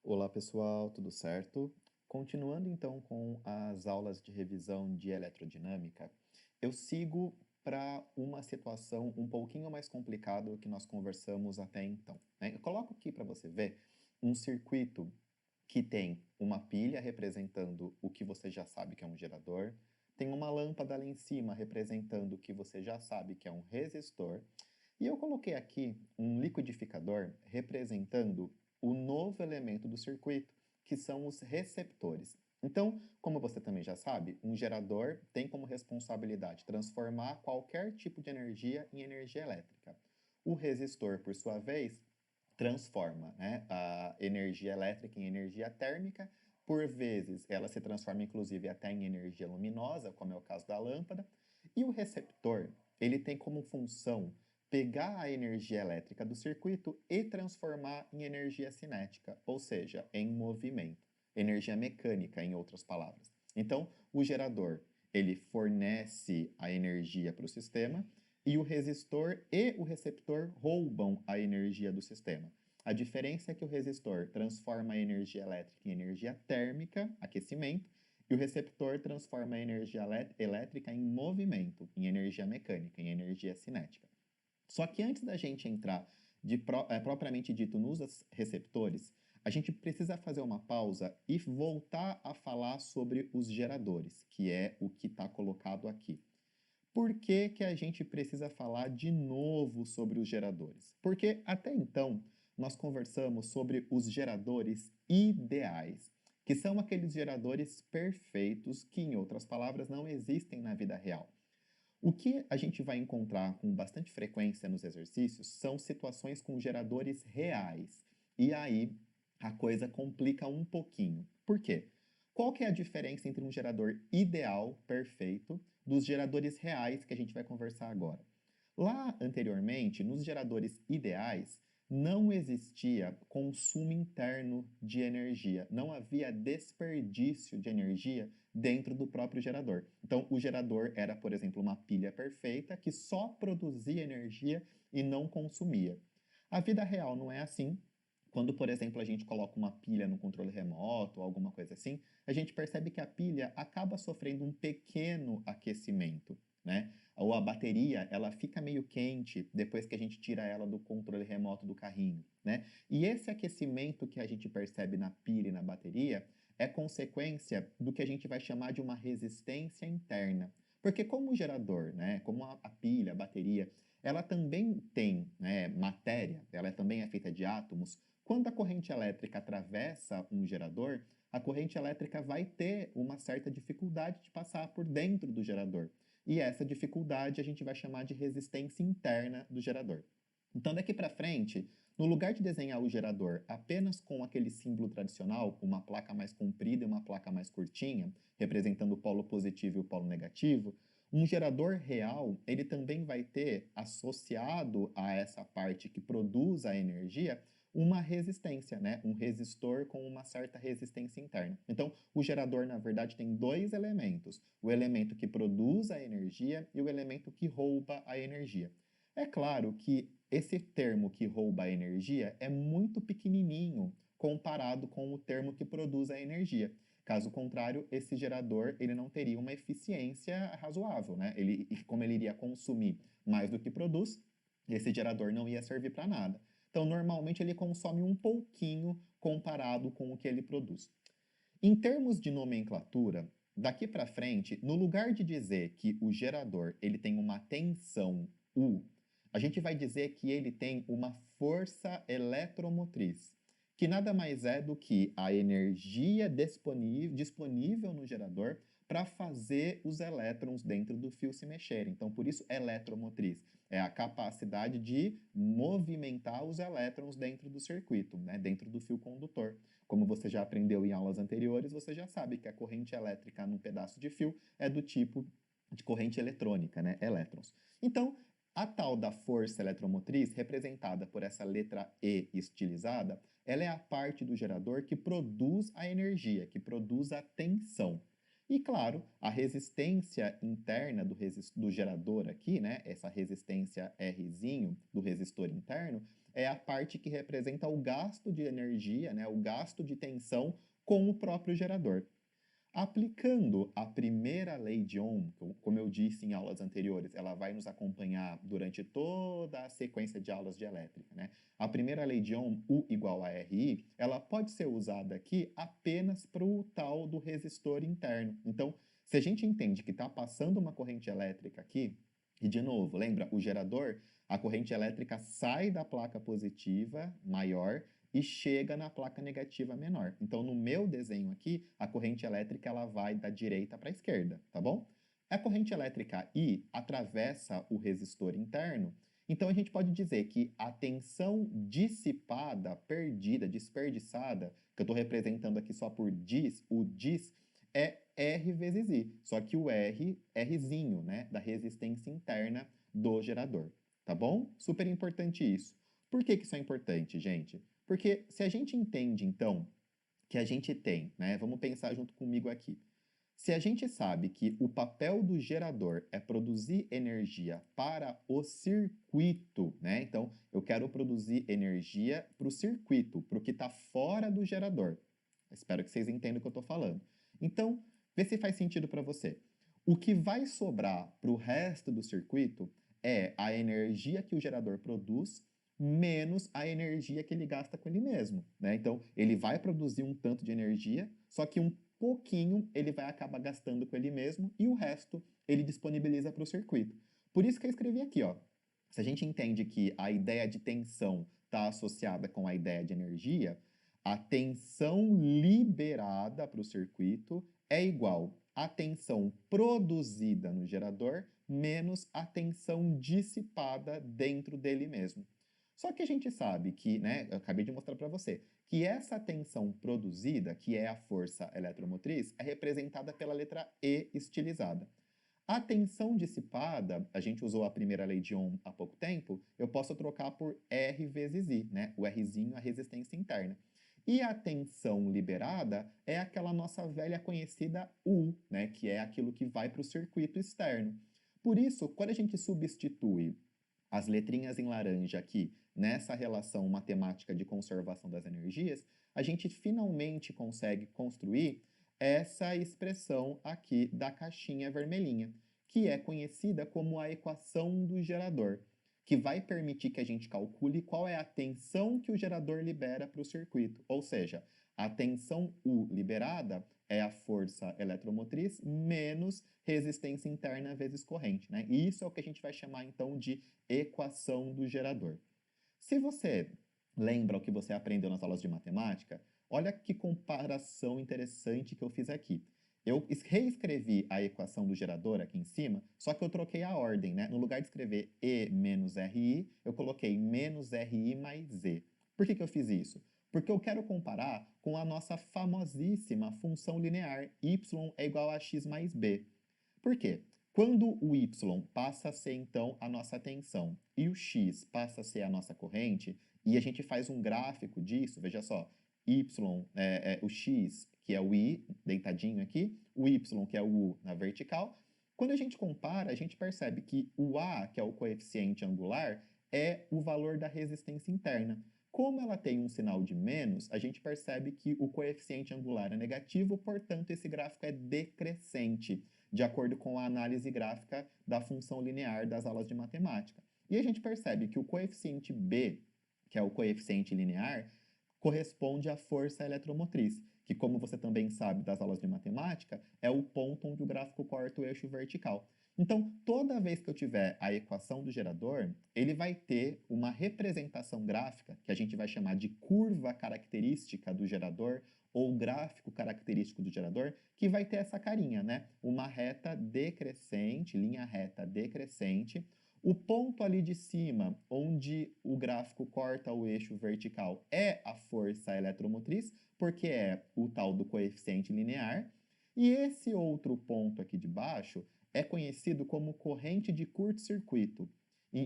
Olá pessoal, tudo certo? Continuando então com as aulas de revisão de eletrodinâmica, eu sigo para uma situação um pouquinho mais complicada do que nós conversamos até então, né? Eu coloco aqui para você ver um circuito que tem uma pilha representando o que você já sabe que é um gerador, tem uma lâmpada ali em cima representando o que você já sabe que é um resistor, e eu coloquei aqui um liquidificador representando o novo elemento do circuito, que são os receptores. Então, como você também já sabe, um gerador tem como responsabilidade transformar qualquer tipo de energia em energia elétrica. O resistor, por sua vez, transforma, né, a energia elétrica em energia térmica. Por vezes, ela se transforma inclusive até em energia luminosa, como é o caso da lâmpada. E o receptor, ele tem como função pegar a energia elétrica do circuito e transformar em energia cinética, ou seja, em movimento, energia mecânica, em outras palavras. Então, o gerador, ele fornece a energia para o sistema e o resistor e o receptor roubam a energia do sistema. A diferença é que o resistor transforma a energia elétrica em energia térmica, aquecimento, e o receptor transforma a energia elétrica em movimento, em energia mecânica, em energia cinética. Só que antes da gente entrar propriamente dito nos receptores, a gente precisa fazer uma pausa e voltar a falar sobre os geradores, que é o que está colocado aqui. Por que que a gente precisa falar de novo sobre os geradores? Porque até então nós conversamos sobre os geradores ideais, que são aqueles geradores perfeitos que, em outras palavras, não existem na vida real. O que a gente vai encontrar com bastante frequência nos exercícios são situações com geradores reais. E aí a coisa complica um pouquinho. Por quê? Qual que é a diferença entre um gerador ideal, perfeito, dos geradores reais que a gente vai conversar agora? Lá anteriormente, nos geradores ideais, não existia consumo interno de energia, não havia desperdício de energia dentro do próprio gerador. Então, o gerador era, por exemplo, uma pilha perfeita que só produzia energia e não consumia. A vida real não é assim. Quando, por exemplo, a gente coloca uma pilha no controle remoto ou alguma coisa assim, a gente percebe que a pilha acaba sofrendo um pequeno aquecimento, né? Ou a bateria, ela fica meio quente depois que a gente tira ela do controle remoto do carrinho, né? E esse aquecimento que a gente percebe na pilha e na bateria é consequência do que a gente vai chamar de uma resistência interna. Porque como o gerador, né, como a pilha, a bateria, ela também tem, né, matéria, ela também é feita de átomos. Quando a corrente elétrica atravessa um gerador, a corrente elétrica vai ter uma certa dificuldade de passar por dentro do gerador. E essa dificuldade a gente vai chamar de resistência interna do gerador. Então, daqui para frente, no lugar de desenhar o gerador apenas com aquele símbolo tradicional, uma placa mais comprida e uma placa mais curtinha, representando o polo positivo e o polo negativo, um gerador real, ele também vai ter associado a essa parte que produz a energia uma resistência, né? Um resistor com uma certa resistência interna. Então, o gerador, na verdade, tem dois elementos: o elemento que produz a energia e o elemento que rouba a energia. É claro que esse termo que rouba a energia é muito pequenininho comparado com o termo que produz a energia. Caso contrário, esse gerador ele não teria uma eficiência razoável, né? Como ele iria consumir mais do que produz, esse gerador não ia servir para nada. Então, normalmente, ele consome um pouquinho comparado com o que ele produz. Em termos de nomenclatura, daqui para frente, no lugar de dizer que o gerador ele tem uma tensão U, a gente vai dizer que ele tem uma força eletromotriz, que nada mais é do que a energia disponível no gerador para fazer os elétrons dentro do fio se mexerem. Então, por isso, eletromotriz é a capacidade de movimentar os elétrons dentro do circuito, né, dentro do fio condutor. Como você já aprendeu em aulas anteriores, você já sabe que a corrente elétrica num pedaço de fio é do tipo de corrente eletrônica, né, elétrons. Então, a tal da força eletromotriz, representada por essa letra E estilizada, ela é a parte do gerador que produz a energia, que produz a tensão. E claro, a resistência interna do gerador aqui, né, essa resistência Rzinho do resistor interno, é a parte que representa o gasto de energia, né, o gasto de tensão com o próprio gerador. Aplicando a primeira lei de Ohm, como eu disse em aulas anteriores, ela vai nos acompanhar durante toda a sequência de aulas de elétrica, né? A primeira lei de Ohm, U igual a RI, ela pode ser usada aqui apenas para o tal do resistor interno. Então, se a gente entende que está passando uma corrente elétrica aqui, e de novo, lembra, o gerador, a corrente elétrica sai da placa positiva maior e chega na placa negativa menor. Então, no meu desenho aqui, a corrente elétrica ela vai da direita para a esquerda, tá bom? A corrente elétrica I atravessa o resistor interno, então a gente pode dizer que a tensão dissipada, perdida, desperdiçada, que eu estou representando aqui só por dis, o dis é R vezes I, só que o R é Rzinho, né, da resistência interna do gerador, tá bom? Super importante isso. Por que isso é importante, gente? Porque se a gente entende, então, que a gente tem, né? Vamos pensar junto comigo aqui. Se a gente sabe que o papel do gerador é produzir energia para o circuito, né? Então, eu quero produzir energia para o circuito, para o que está fora do gerador. Espero que vocês entendam o que eu estou falando. Então, vê se faz sentido para você. O que vai sobrar para o resto do circuito é a energia que o gerador produz menos a energia que ele gasta com ele mesmo, né? Então, ele vai produzir um tanto de energia, só que um pouquinho ele vai acabar gastando com ele mesmo e o resto ele disponibiliza para o circuito. Por isso que eu escrevi aqui, ó. Se a gente entende que a ideia de tensão está associada com a ideia de energia, a tensão liberada para o circuito é igual à tensão produzida no gerador menos a tensão dissipada dentro dele mesmo. Só que a gente sabe que, né, eu acabei de mostrar para você, que essa tensão produzida, que é a força eletromotriz, é representada pela letra E estilizada. A tensão dissipada, a gente usou a primeira lei de Ohm há pouco tempo, eu posso trocar por R vezes I, né? O Rzinho, a resistência interna. E a tensão liberada é aquela nossa velha conhecida U, né? Que é aquilo que vai para o circuito externo. Por isso, quando a gente substitui as letrinhas em laranja aqui nessa relação matemática de conservação das energias, a gente finalmente consegue construir essa expressão aqui da caixinha vermelhinha, que é conhecida como a equação do gerador, que vai permitir que a gente calcule qual é a tensão que o gerador libera para o circuito, ou seja, a tensão U liberada é a força eletromotriz menos resistência interna vezes corrente, né? E isso é o que a gente vai chamar então de equação do gerador. Se você lembra o que você aprendeu nas aulas de matemática, olha que comparação interessante que eu fiz aqui. Eu reescrevi a equação do gerador aqui em cima, só que eu troquei a ordem, né? No lugar de escrever E menos RI, eu coloquei menos RI mais Z. Por que eu fiz isso? Porque eu quero comparar com a nossa famosíssima função linear y é igual a x mais b. Por quê? Quando o y passa a ser, então, a nossa tensão e o x passa a ser a nossa corrente, e a gente faz um gráfico disso, veja só, o x, que é o i, deitadinho aqui, o y, que é o u na vertical. Quando a gente compara, a gente percebe que o a, que é o coeficiente angular, é o valor da resistência interna. Como ela tem um sinal de menos, a gente percebe que o coeficiente angular é negativo, portanto, esse gráfico é decrescente, de acordo com a análise gráfica da função linear das aulas de matemática. E a gente percebe que o coeficiente b, que é o coeficiente linear, corresponde à força eletromotriz, que, como você também sabe das aulas de matemática, é o ponto onde o gráfico corta o eixo vertical. Então, toda vez que eu tiver a equação do gerador, ele vai ter uma representação gráfica, que a gente vai chamar de curva característica do gerador, ou gráfico característico do gerador, que vai ter essa carinha, né? Uma reta decrescente, linha reta decrescente. O ponto ali de cima, onde o gráfico corta o eixo vertical, é a força eletromotriz, porque é o tal do coeficiente linear. E esse outro ponto aqui de baixo é conhecido como corrente de curto-circuito,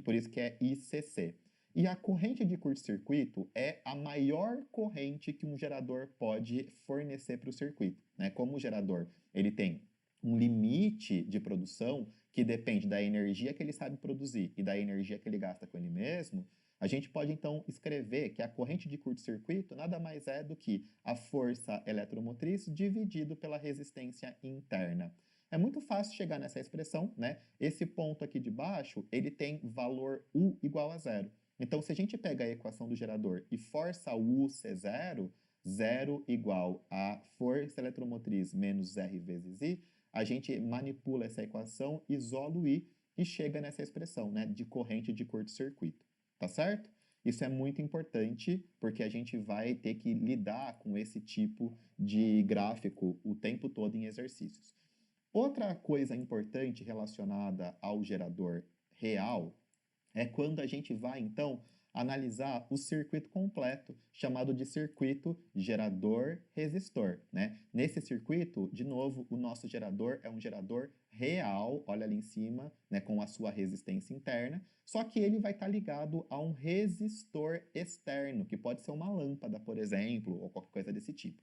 por isso que é ICC. E a corrente de curto-circuito é a maior corrente que um gerador pode fornecer para o circuito, né? Como o gerador ele tem um limite de produção que depende da energia que ele sabe produzir e da energia que ele gasta com ele mesmo, A gente pode então escrever que a corrente de curto-circuito nada mais é do que a força eletromotriz dividido pela resistência interna. É muito fácil chegar nessa expressão, né? Esse ponto aqui de baixo, ele tem valor U igual a zero. Então, se a gente pega a equação do gerador e força U ser zero, zero igual a força eletromotriz menos R vezes I, a gente manipula essa equação, isola o I e chega nessa expressão, né, de corrente de curto-circuito, tá certo? Isso é muito importante porque a gente vai ter que lidar com esse tipo de gráfico o tempo todo em exercícios. Outra coisa importante relacionada ao gerador real é quando a gente vai, então, analisar o circuito completo, chamado de circuito gerador-resistor, né? Nesse circuito, de novo, o nosso gerador é um gerador real, olha ali em cima, né, com a sua resistência interna, só que ele vai estar ligado a um resistor externo, que pode ser uma lâmpada, por exemplo, ou qualquer coisa desse tipo.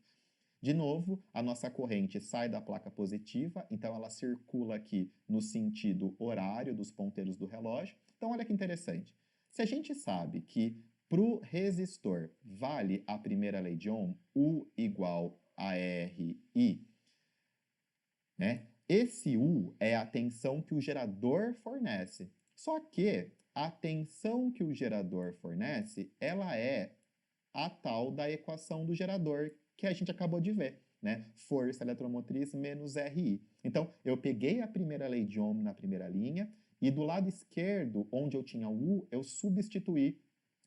De novo, a nossa corrente sai da placa positiva, então ela circula aqui no sentido horário dos ponteiros do relógio. Então, olha que interessante. Se a gente sabe que para o resistor vale a primeira lei de Ohm, U igual a RI, né? Esse U é a tensão que o gerador fornece. Só que a tensão que o gerador fornece, ela é a tal da equação do gerador que a gente acabou de ver, né? Força eletromotriz menos RI. Então, eu peguei a primeira lei de Ohm na primeira linha e do lado esquerdo, onde eu tinha o U, eu substituí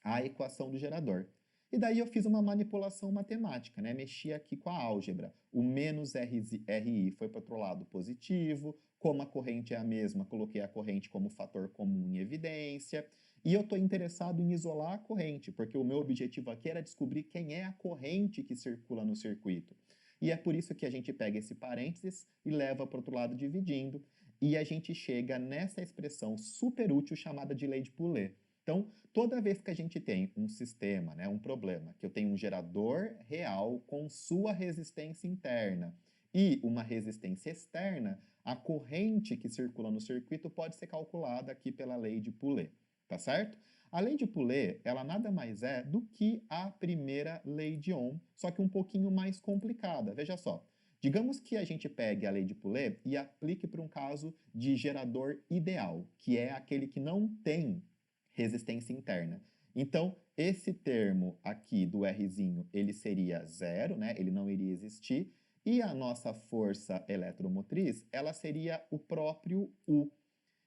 a equação do gerador. E daí eu fiz uma manipulação matemática, né? Mexi aqui com a álgebra. O menos RI foi para o outro lado positivo, como a corrente é a mesma, coloquei a corrente como fator comum em evidência. E eu estou interessado em isolar a corrente, porque o meu objetivo aqui era descobrir quem é a corrente que circula no circuito. E é por isso que a gente pega esse parênteses e leva para o outro lado dividindo, e a gente chega nessa expressão super útil chamada de lei de Poulet. Então, toda vez que a gente tem um sistema, né, um problema, que eu tenho um gerador real com sua resistência interna e uma resistência externa, a corrente que circula no circuito pode ser calculada aqui pela lei de Poulet. Tá certo? A lei de Poulet, ela nada mais é do que a primeira lei de Ohm, só que um pouquinho mais complicada. Veja só, digamos que a gente pegue a lei de Poulet e aplique para um caso de gerador ideal, que é aquele que não tem resistência interna. Então, esse termo aqui do Rzinho, ele seria zero, né? Ele não iria existir, e a nossa força eletromotriz, ela seria o próprio U.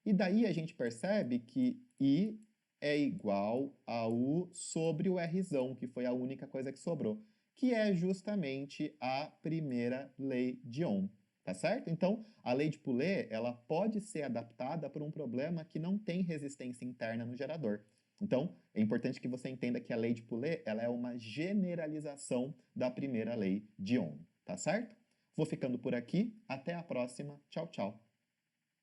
E daí a gente percebe que I é igual a U sobre o Rzão, que foi a única coisa que sobrou, que é justamente a primeira lei de Ohm, tá certo? Então, a lei de Poulet, ela pode ser adaptada para um problema que não tem resistência interna no gerador. Então, é importante que você entenda que a lei de Poulet, ela é uma generalização da primeira lei de Ohm, tá certo? Vou ficando por aqui, até a próxima, tchau, tchau.